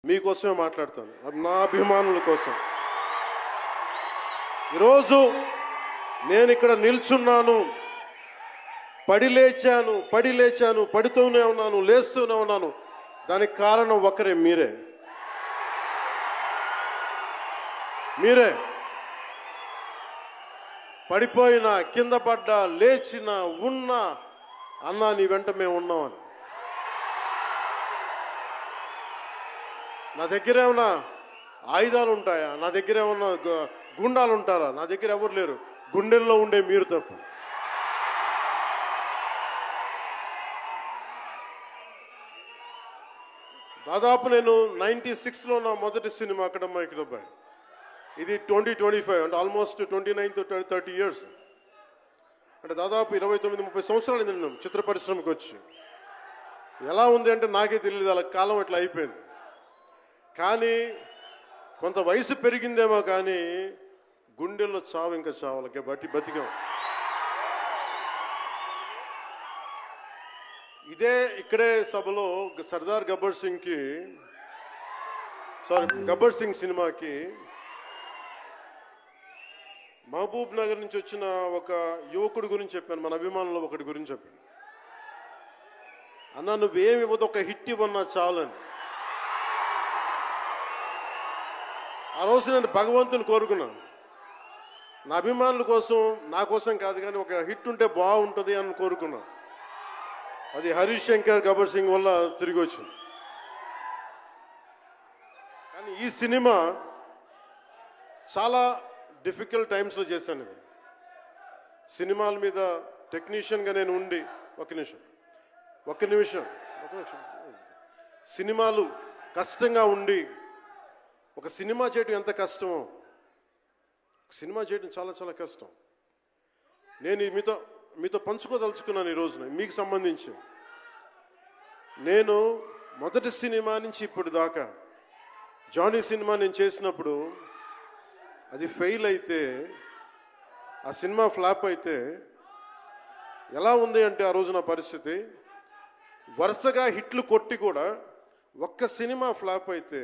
మీకోసమే మాట్లాడతాను, నా అభిమానుల కోసం. ఈరోజు నేను ఇక్కడ నిల్చున్నాను, పడి లేచాను, పడుతూనే ఉన్నాను, లేస్తూనే ఉన్నాను. దానికి కారణం ఒకరే, మీరే. పడిపోయినా, కింద పడ్డా, లేచినా, ఉన్నా, అన్నా నీ వెంట మేము ఉన్నామని. నా దగ్గర ఏమన్నా ఆయుధాలు ఉంటాయా? నా దగ్గర ఏమన్నా గుండాలు ఉంటారా? నా దగ్గర ఎవరు లేరు, గుండెల్లో ఉండే మీరు తప్ప. దాదాపు నేను 96లో నా మొదటి సినిమా అక్కడమ్మ ఇక్కడబ్బాయి. ఇది 2025, అంటే ఆల్మోస్ట్ 29 to 30 years. అంటే దాదాపు 29-30 సంవత్సరాలు నేను చిత్ర పరిశ్రమకు వచ్చి. ఎలా ఉంది అంటే నాకే తెలియదు, అలా కాలం ఇట్లా అయిపోయింది. కానీ కొంత వయసు పెరిగిందేమో, కానీ గుండెల్లో చావు ఇంకా చావాలి, బతికాం. ఇక్కడే సభలో సర్దార్ గబ్బర్ సింగ్ సినిమాకి మహబూబ్ నగర్ నుంచి వచ్చిన ఒక యువకుడి గురించి చెప్పాను, మన అభిమానుల్లో ఒకటి గురించి చెప్పాను. అన్నా నువ్వేమి ఇవ్వదు, ఒక హిట్ ఇవ్వన్నా చాలని. ఆ రోజు నేను భగవంతుని కోరుకున్నాను, నా అభిమానుల కోసం, నా కోసం కాదు కానీ ఒక హిట్ ఉంటే బాగుంటుంది అని కోరుకున్నాను. అది హరీష్ శంకర్ గబ్బర్ సింగ్ వల్ల తిరిగి వచ్చింది. కానీ ఈ సినిమా చాలా డిఫికల్ట్ టైమ్స్లో చేశాను. ఇది సినిమాల మీద టెక్నీషియన్గా నేను ఉండి, ఒక్క నిమిషం సినిమాలు కష్టంగా ఉండి, ఒక సినిమా చేయడం ఎంత కష్టమో, సినిమా చేయడం చాలా చాలా కష్టం. నేను మీతో పంచుకోదలుచుకున్నాను ఈ రోజున. మీకు సంబంధించి నేను మొదటి సినిమా నుంచి ఇప్పుడు దాకా, జానీ సినిమా నేను చేసినప్పుడు అది ఫెయిల్ అయితే, ఆ సినిమా ఫ్లాప్ అయితే ఎలా ఉంది అంటే, ఆ రోజు నా పరిస్థితి వరుసగా హిట్లు కొట్టి కూడా ఒక్క సినిమా ఫ్లాప్ అయితే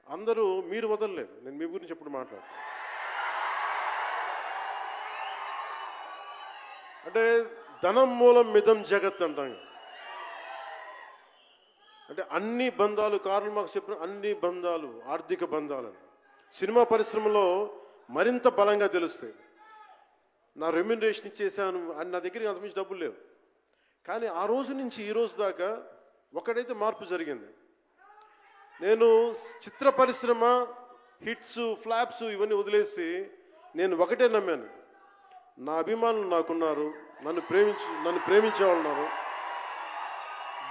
అందరూ మీరు వదలలేదు. నేను మీ గురించి ఎప్పుడు మాట్లాడతాను. అంటే ధనం మూలం మిదం జగత్ అంటాం. అంటే అన్ని బంధాలు, కార్ల్ మార్క్స్ చెప్పిన అన్ని బంధాలు ఆర్థిక బంధాలని సినిమా పరిశ్రమలో మరింత బలంగా తెలుస్తాయి. నా రెమ్యునరేషన్ ఇచ్చేసాను అని, నా దగ్గర అంతమించి డబ్బులు లేవు. కానీ ఆ రోజు నుంచి ఈ రోజు దాకా ఒకటైతే మార్పు జరిగింది. నేను చిత్ర పరిశ్రమ హిట్స్, ఫ్లాప్స్ ఇవన్నీ వదిలేసి నేను ఒకటే నమ్మాను, నా అభిమానులు నాకున్నారు, నన్ను ప్రేమించేవాళ్ళు ఉన్నారు.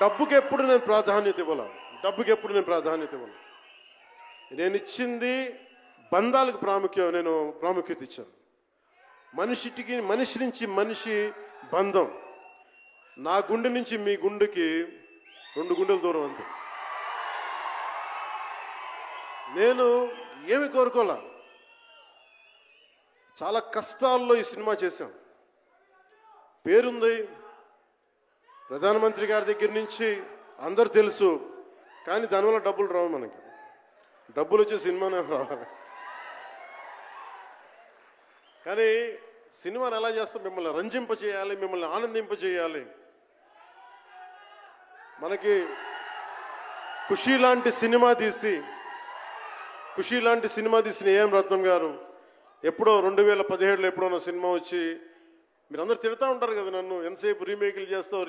డబ్బుకి ఎప్పుడు నేను ప్రాధాన్యత ఇవ్వను. నేను ఇచ్చింది బంధాలకు ప్రాముఖ్యత ఇచ్చాను. మనిషి నుంచి మనిషి బంధం. నా గుండె నుంచి మీ గుండెకి 2 గుండెల దూరం అంతే. నేను ఏమి కోరుకోలే, చాలా కష్టాల్లో ఈ సినిమా చేశాం. పేరుంది, ప్రధానమంత్రి గారి దగ్గర నుంచి అందరు తెలుసు. కానీ దానివల్ల డబ్బులు రావు. మనకి డబ్బులు వచ్చే సినిమానే రావాలి. కానీ సినిమాని ఎలా చేస్తాం? మిమ్మల్ని రంజింపజేయాలి, మిమ్మల్ని ఆనందింపజేయాలి. మనకి ఖుషీ లాంటి సినిమా తీసిన ఏఎం రత్నం గారు ఎప్పుడో 2017లో ఎప్పుడో నా సినిమా వచ్చి, మీరందరూ తిడతా ఉంటారు కదా నన్ను, ఎంతసేపు రీమేకులు చేస్తావు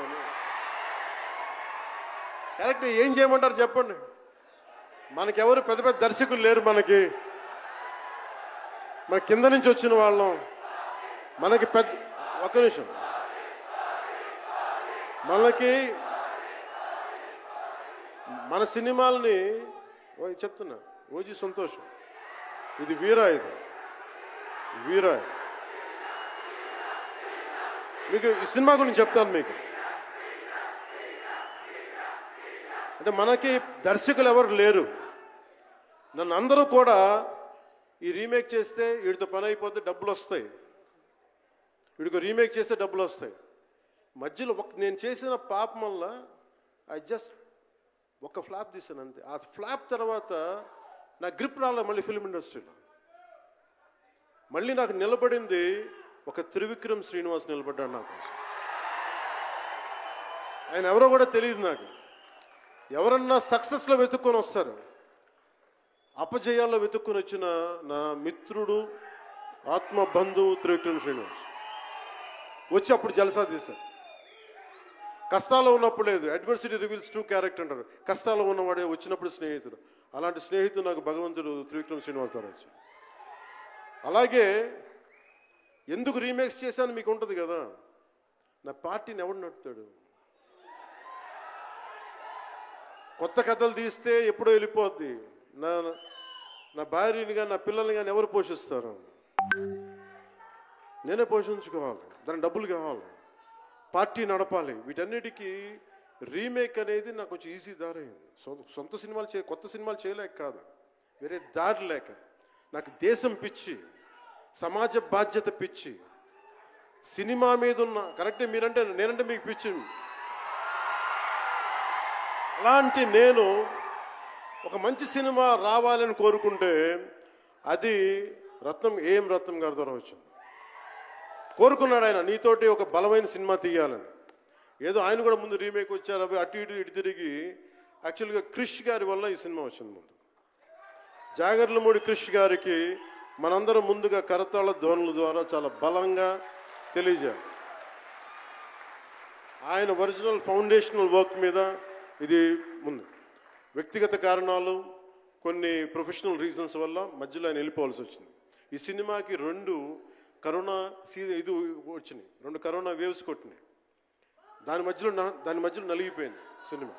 అని. కరెక్ట్, ఏం చేయమంటారు చెప్పండి? మనకెవరు పెద్ద పెద్ద దర్శకులు లేరు. మన కింద నుంచి వచ్చిన వాళ్ళం. మనకి ఒక్క నిమిషం, మన సినిమాలని చెప్తున్నా, ఓజీ సంతోషం, ఇది వీరా, మీకు ఈ సినిమా గురించి చెప్తాను మీకు. అంటే మనకి దర్శకులు ఎవరు లేరు. నన్ను అందరూ కూడా ఈ రీమేక్ చేస్తే వీడితో పని అయిపోతే డబ్బులు వస్తాయి, వీడికి రీమేక్ చేస్తే డబ్బులు వస్తాయి. మధ్యలో నేను చేసిన పాపం వల్ల ఐ జస్ట్ ఒక ఫ్లాప్ తీశాను అంతే. ఆ ఫ్లాప్ తర్వాత నా గ్రిప్ రాలే మళ్ళీ ఫిల్మ్ ఇండస్ట్రీలో. మళ్ళీ నాకు నిలబడింది ఒక త్రివిక్రమ్ శ్రీనివాస్ నిలబడ్డాడు నా కోసం. ఆయన ఎవరో కూడా తెలియదు నాకు. ఎవరన్నా సక్సెస్లో వెతుక్కొని వస్తారు, అపజయాల్లో వెతుక్కొని వచ్చిన నా మిత్రుడు, ఆత్మ బంధువు త్రివిక్రమ్ శ్రీనివాస్ వచ్చి అప్పుడు జలసా తీశారు. కష్టాల్లో ఉన్నప్పుడు లేదు, అడ్వర్సిటీ రివీల్స్ ట్రూ క్యారెక్టర్ అంటారు. కష్టాల్లో ఉన్నవాడే వచ్చినప్పుడు స్నేహితుడు. అలాంటి స్నేహితుడు నాకు భగవంతుడు త్రివిక్రమ్ శ్రీనివాస్ ద్వారా వచ్చాడు. అలాగే ఎందుకు రీమేక్స్ చేశాను మీకు ఉంటుంది కదా. నా పార్టీని ఎవడు నడుపుతాడు? కొత్త కథలు తీస్తే ఎప్పుడో వెళ్ళిపోద్ది. నా భార్యని కానీ నా పిల్లల్ని కానీ ఎవరు పోషిస్తారు? నేనే పోషించుకోవాలి, దానికి డబ్బులు కావాలి, పార్టీ నడపాలి. వీటన్నిటికీ రీమేక్ అనేది నాకు కొంచెం ఈజీ దారి అయింది. సొంత సినిమాలు కొత్త సినిమాలు చేయలేక కాదు, వేరే దారి లేక. నాకు దేశం పిచ్చి, సమాజ బాధ్యత పిచ్చి, సినిమా మీద ఉన్న కరెక్టే. నేనంటే మీకు పిచ్చి. అలాంటి నేను ఒక మంచి సినిమా రావాలని కోరుకుంటే అది ఏం రత్నం గారి ద్వారా వచ్చింది. కోరుకున్నాడు ఆయన, నీతోటి ఒక బలమైన సినిమా తీయాలని. ఏదో ఆయన కూడా ముందు రీమేక్ వచ్చారు, అవి అటు ఇటు తిరిగి యాక్చువల్గా క్రిష్ గారి వల్ల ఈ సినిమా వచ్చింది. ముందు జాగర్లమూడి క్రిష్ గారికి మనందరం ముందుగా కరతాళ ధ్వనుల ద్వారా చాలా బలంగా తెలియజేయాలి. ఆయన ఒరిజినల్ ఫౌండేషనల్ వర్క్ మీద ఇది ముందు. వ్యక్తిగత కారణాలు, కొన్ని ప్రొఫెషనల్ రీజన్స్ వల్ల మధ్యలో ఆయన వెళ్ళిపోవాల్సి వచ్చింది. ఈ సినిమాకి 2 కరోనా ఇది వచ్చినాయి, 2 కరోనా వేవ్స్ కొట్టినాయి. దాని మధ్యలో నలిగిపోయింది సినిమా.